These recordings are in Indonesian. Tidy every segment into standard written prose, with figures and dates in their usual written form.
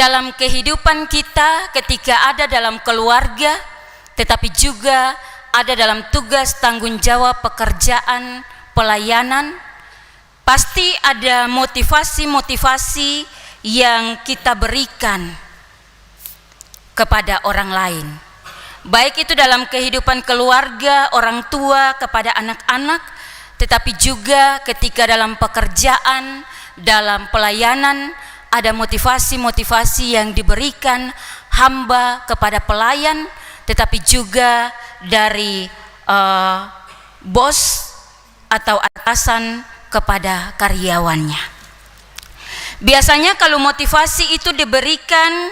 dalam kehidupan kita ketika ada dalam keluarga, tetapi juga ada dalam tugas tanggung jawab pekerjaan pelayanan, pasti ada motivasi-motivasi yang kita berikan kepada orang lain. Baik itu dalam kehidupan keluarga, orang tua kepada anak-anak, tetapi juga ketika dalam pekerjaan, dalam pelayanan, ada motivasi-motivasi yang diberikan hamba kepada pelayan, tetapi juga dari bos atau atasan kepada karyawannya. Biasanya kalau motivasi itu diberikan,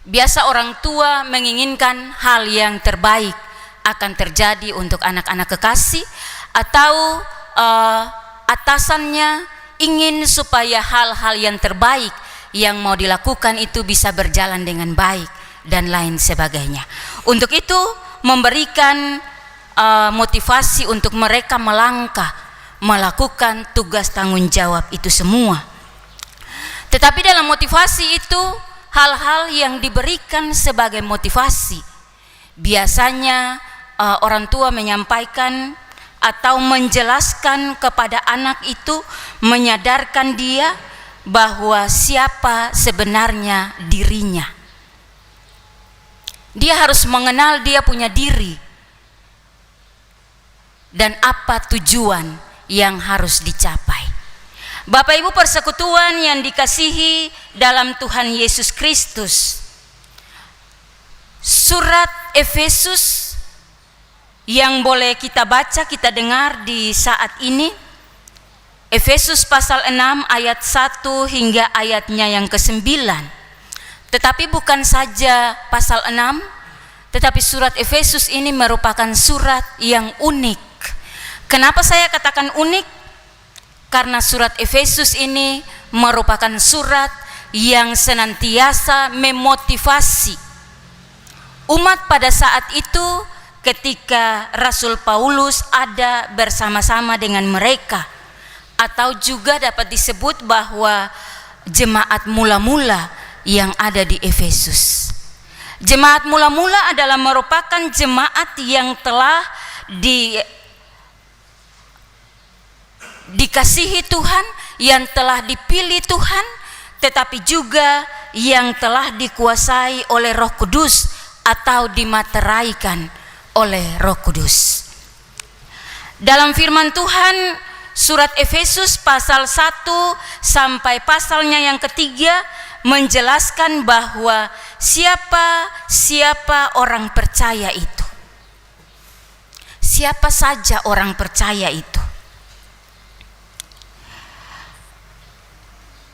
biasa orang tua menginginkan hal yang terbaik akan terjadi untuk anak-anak kekasih, atau atasannya ingin supaya hal-hal yang terbaik yang mau dilakukan itu bisa berjalan dengan baik dan lain sebagainya. Untuk itu memberikan motivasi untuk mereka melangkah melakukan tugas tanggung jawab itu semua. Tetapi dalam motivasi itu hal-hal yang diberikan sebagai motivasi, biasanya orang tua menyampaikan atau menjelaskan kepada anak itu, menyadarkan dia bahwa siapa sebenarnya dirinya. Dia harus mengenal dia punya diri dan apa tujuan yang harus dicapai. Bapak Ibu persekutuan yang dikasihi dalam Tuhan Yesus Kristus, surat Efesus yang boleh kita baca, kita dengar di saat ini, Efesus pasal 6 ayat 1 hingga ayatnya yang ke-9. Tetapi bukan saja pasal 6, tetapi surat Efesus ini merupakan surat yang unik. Kenapa saya katakan unik? Karena surat Efesus ini merupakan surat yang senantiasa memotivasi umat pada saat itu ketika Rasul Paulus ada bersama-sama dengan mereka, atau juga dapat disebut bahwa jemaat mula-mula yang ada di Efesus. Jemaat mula-mula adalah merupakan jemaat yang telah dikasihi Tuhan, yang telah dipilih Tuhan, tetapi juga yang telah dikuasai oleh Roh Kudus atau dimateraikan oleh Roh Kudus. Dalam firman Tuhan, surat Efesus pasal 1 sampai pasalnya yang ketiga menjelaskan bahwa siapa orang percaya itu. Siapa saja orang percaya itu.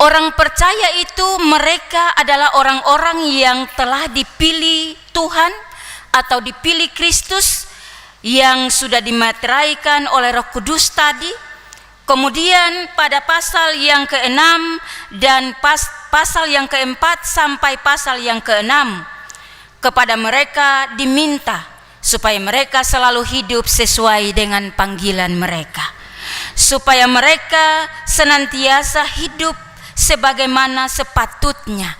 Orang percaya itu mereka adalah orang-orang yang telah dipilih Tuhan atau dipilih Kristus, yang sudah dimateraikan oleh Roh Kudus tadi. Kemudian pada pasal yang ke-6 dan pasal yang ke-4 sampai pasal yang ke-6, kepada mereka diminta supaya mereka selalu hidup sesuai dengan panggilan mereka, supaya mereka senantiasa hidup sebagaimana sepatutnya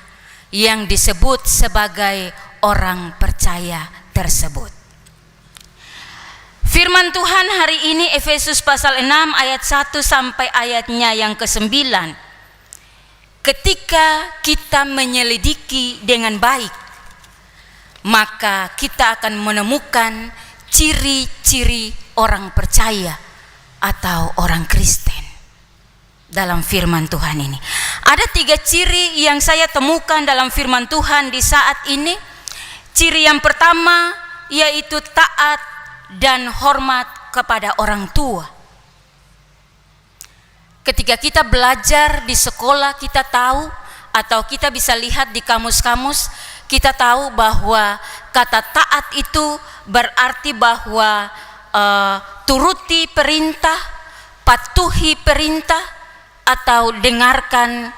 yang disebut sebagai orang percaya tersebut. Firman Tuhan hari ini Efesus pasal 6 ayat 1 sampai ayatnya yang ke-9. Ketika kita menyelidiki dengan baik, maka kita akan menemukan ciri-ciri orang percaya atau orang Kristen dalam firman Tuhan ini. Ada 3 ciri yang saya temukan dalam firman Tuhan di saat ini. Ciri yang pertama yaitu taat dan hormat kepada orang tua. Ketika kita belajar di sekolah, kita tahu atau kita bisa lihat di kamus-kamus, kita tahu bahwa kata taat itu berarti bahwa turuti perintah, patuhi perintah, atau dengarkan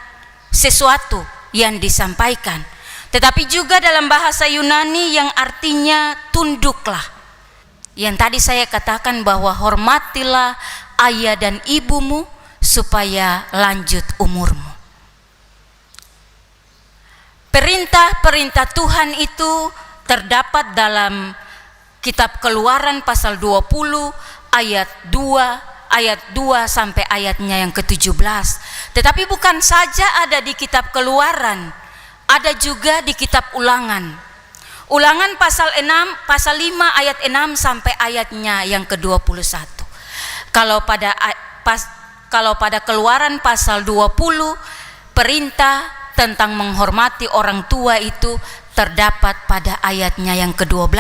sesuatu yang disampaikan. Tetapi juga dalam bahasa Yunani yang artinya tunduklah. Yang tadi saya katakan bahwa hormatilah ayah dan ibumu supaya lanjut umurmu. Perintah-perintah Tuhan itu terdapat dalam kitab Keluaran pasal 20 ayat 2 sampai ayatnya yang ke-17. Tetapi bukan saja ada di kitab Keluaran, ada juga di kitab Ulangan. Ulangan pasal 5 ayat 6 sampai ayatnya yang ke-21. Kalau pada Keluaran pasal 20, perintah tentang menghormati orang tua itu terdapat pada ayatnya yang ke-12.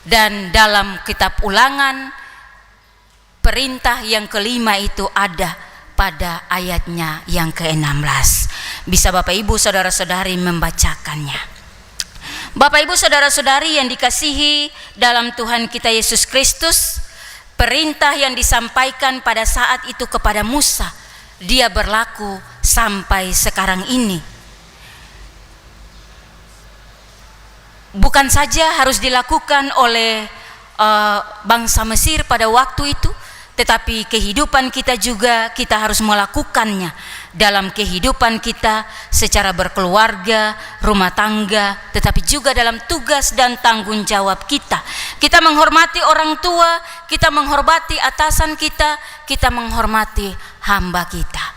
Dan dalam kitab Ulangan, perintah yang kelima itu ada pada ayatnya yang ke-16. Bisa Bapak Ibu saudara-saudari membacakannya. Bapak Ibu saudara-saudari yang dikasihi dalam Tuhan kita Yesus Kristus, perintah yang disampaikan pada saat itu kepada Musa, dia berlaku sampai sekarang ini. Bukan saja harus dilakukan oleh bangsa Mesir pada waktu itu, tetapi kehidupan kita juga kita harus melakukannya dalam kehidupan kita secara berkeluarga, rumah tangga, tetapi juga dalam tugas dan tanggung jawab kita. Kita menghormati orang tua, kita menghormati atasan kita, kita menghormati hamba kita.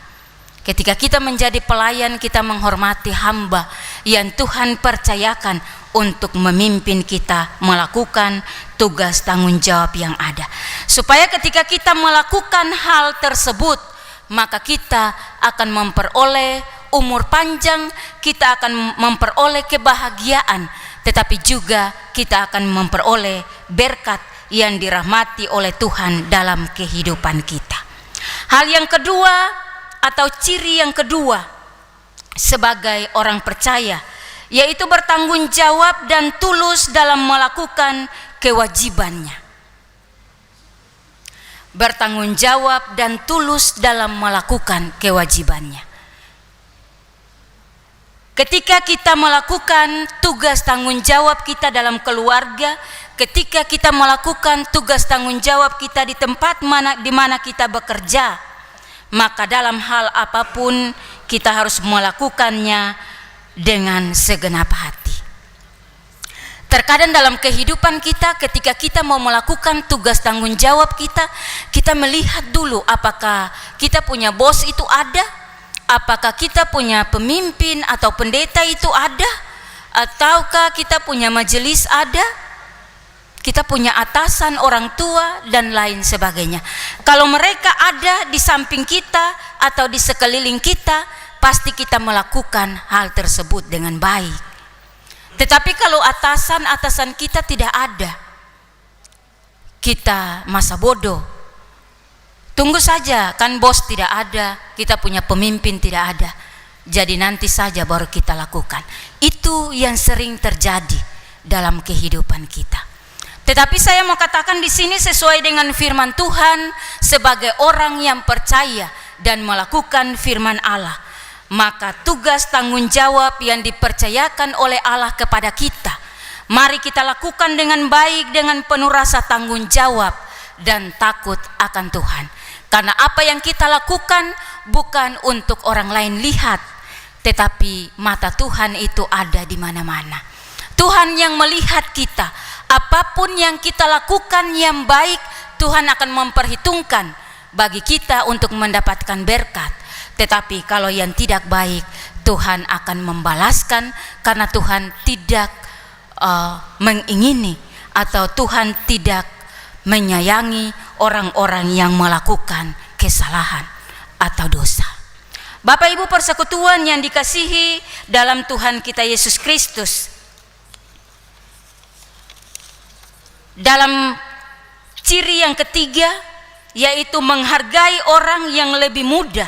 Ketika kita menjadi pelayan, kita menghormati hamba yang Tuhan percayakan untuk memimpin kita melakukan tugas tanggung jawab yang ada. Supaya ketika kita melakukan hal tersebut, maka kita akan memperoleh umur panjang, kita akan memperoleh kebahagiaan, tetapi juga kita akan memperoleh berkat yang dirahmati oleh Tuhan dalam kehidupan kita. Hal yang kedua atau ciri yang kedua sebagai orang percaya, yaitu bertanggung jawab dan tulus dalam melakukan kewajibannya. Bertanggung jawab dan tulus dalam melakukan kewajibannya. Ketika kita melakukan tugas tanggung jawab kita dalam keluarga, ketika kita melakukan tugas tanggung jawab kita di tempat di mana kita bekerja, maka dalam hal apapun kita harus melakukannya dengan segenap hati. Terkadang dalam kehidupan kita, ketika kita mau melakukan tugas tanggung jawab kita, kita melihat dulu apakah kita punya bos itu ada, apakah kita punya pemimpin atau pendeta itu ada, ataukah kita punya majelis ada, kita punya atasan, orang tua, dan lain sebagainya. Kalau mereka ada di samping kita atau di sekeliling kita, pasti kita melakukan hal tersebut dengan baik. Tetapi kalau atasan kita tidak ada, kita masa bodoh. Tunggu saja, kan bos tidak ada, kita punya pemimpin tidak ada, jadi nanti saja baru kita lakukan. Itu yang sering terjadi dalam kehidupan kita. Tetapi saya mau katakan di sini sesuai dengan firman Tuhan, sebagai orang yang percaya dan melakukan firman Allah, maka tugas tanggung jawab yang dipercayakan oleh Allah kepada kita, mari kita lakukan dengan baik, dengan penuh rasa tanggung jawab dan takut akan Tuhan. Karena apa yang kita lakukan bukan untuk orang lain lihat, tetapi mata Tuhan itu ada di mana-mana. Tuhan yang melihat kita. Apapun yang kita lakukan yang baik, Tuhan akan memperhitungkan bagi kita untuk mendapatkan berkat. Tetapi kalau yang tidak baik, Tuhan akan membalaskan, karena Tuhan tidak mengingini atau Tuhan tidak menyayangi orang-orang yang melakukan kesalahan atau dosa. Bapak Ibu persekutuan yang dikasihi dalam Tuhan kita Yesus Kristus, dalam ciri yang ketiga, yaitu menghargai orang yang lebih muda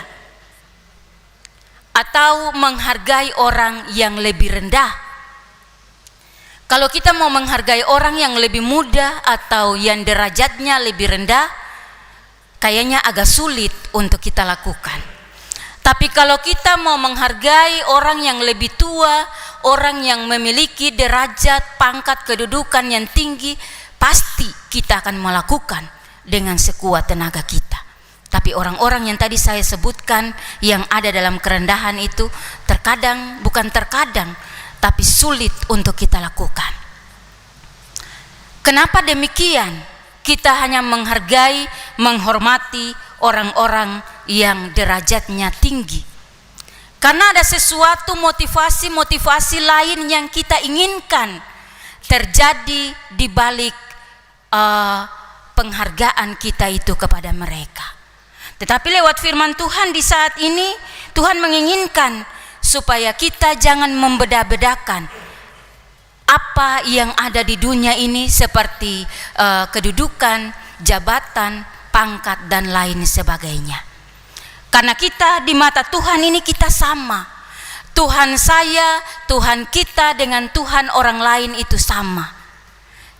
atau menghargai orang yang lebih rendah. Kalau kita mau menghargai orang yang lebih muda atau yang derajatnya lebih rendah, kayaknya agak sulit untuk kita lakukan. Tapi kalau kita mau menghargai orang yang lebih tua, orang yang memiliki derajat, pangkat, kedudukan yang tinggi, pasti kita akan melakukan dengan sekuat tenaga kita. Tapi Tetapi orang-orang yang tadi saya sebutkan yang ada dalam kerendahan itu terkadang, bukan terkadang, tapi sulit untuk kita lakukan. Kenapa demikian? Kita hanya menghargai, menghormati orang-orang yang derajatnya tinggi. Karena ada sesuatu motivasi-motivasi lain yang kita inginkan terjadi di balik penghargaan kita itu kepada mereka. Tetapi lewat firman Tuhan di saat ini, Tuhan menginginkan supaya kita jangan membeda-bedakan apa yang ada di dunia ini seperti kedudukan, jabatan, pangkat, dan lain sebagainya. Karena kita di mata Tuhan ini kita sama. Tuhan saya, Tuhan kita dengan Tuhan orang lain itu sama.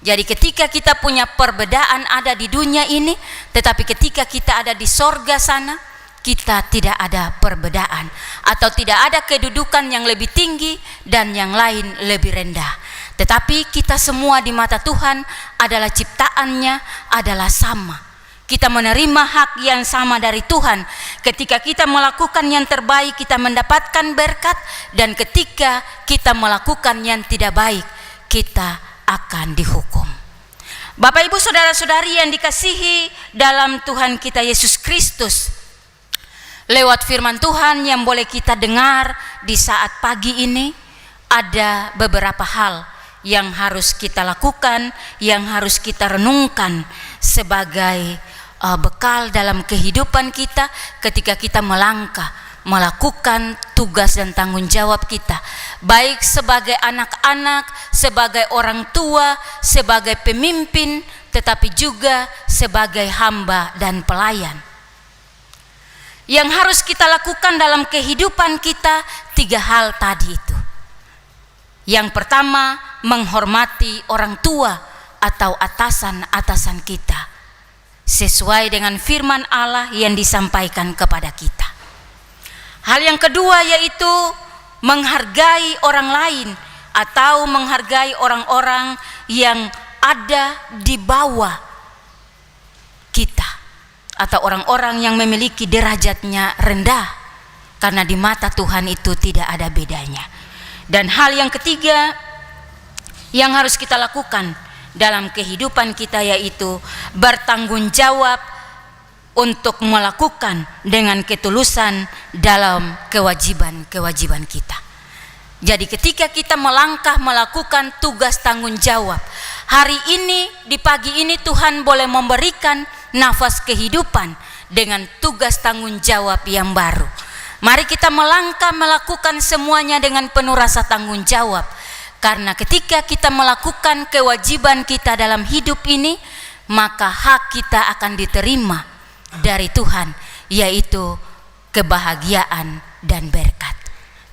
Jadi ketika kita punya perbedaan ada di dunia ini, tetapi ketika kita ada di sorga sana, kita tidak ada perbedaan. Atau tidak ada kedudukan yang lebih tinggi dan yang lain lebih rendah. Tetapi kita semua di mata Tuhan adalah ciptaannya, adalah sama. Kita menerima hak yang sama dari Tuhan. Ketika kita melakukan yang terbaik, kita mendapatkan berkat. Dan ketika kita melakukan yang tidak baik, kita akan dihukum. Bapak, Ibu, saudara-saudari yang dikasihi dalam Tuhan kita Yesus Kristus, lewat firman Tuhan yang boleh kita dengar di saat pagi ini, ada beberapa hal yang harus kita lakukan, yang harus kita renungkan sebagai bekal dalam kehidupan kita ketika kita melangkah melakukan tugas dan tanggung jawab kita, baik sebagai anak-anak, sebagai orang tua, sebagai pemimpin, tetapi juga sebagai hamba dan pelayan. Yang harus kita lakukan dalam kehidupan kita 3 hal tadi itu. Yang pertama, menghormati orang tua atau atasan-atasan kita sesuai dengan firman Allah yang disampaikan kepada kita. Hal yang kedua yaitu menghargai orang lain atau menghargai orang-orang yang ada di bawah kita atau orang-orang yang memiliki derajatnya rendah, karena di mata Tuhan itu tidak ada bedanya. Dan hal yang ketiga yang harus kita lakukan dalam kehidupan kita yaitu bertanggung jawab untuk melakukan dengan ketulusan dalam kewajiban-kewajiban kita. Jadi ketika kita melangkah melakukan tugas tanggung jawab, hari ini di pagi ini Tuhan boleh memberikan nafas kehidupan dengan tugas tanggung jawab yang baru. Mari kita melangkah melakukan semuanya dengan penuh rasa tanggung jawab. Karena ketika kita melakukan kewajiban kita dalam hidup ini, maka hak kita akan diterima dari Tuhan, yaitu kebahagiaan dan berkat.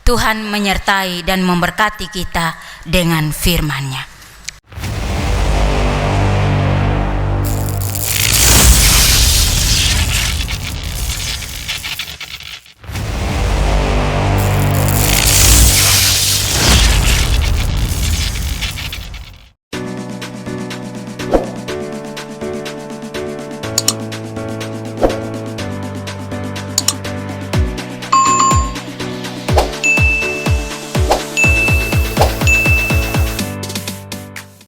Tuhan menyertai dan memberkati kita dengan firman-Nya.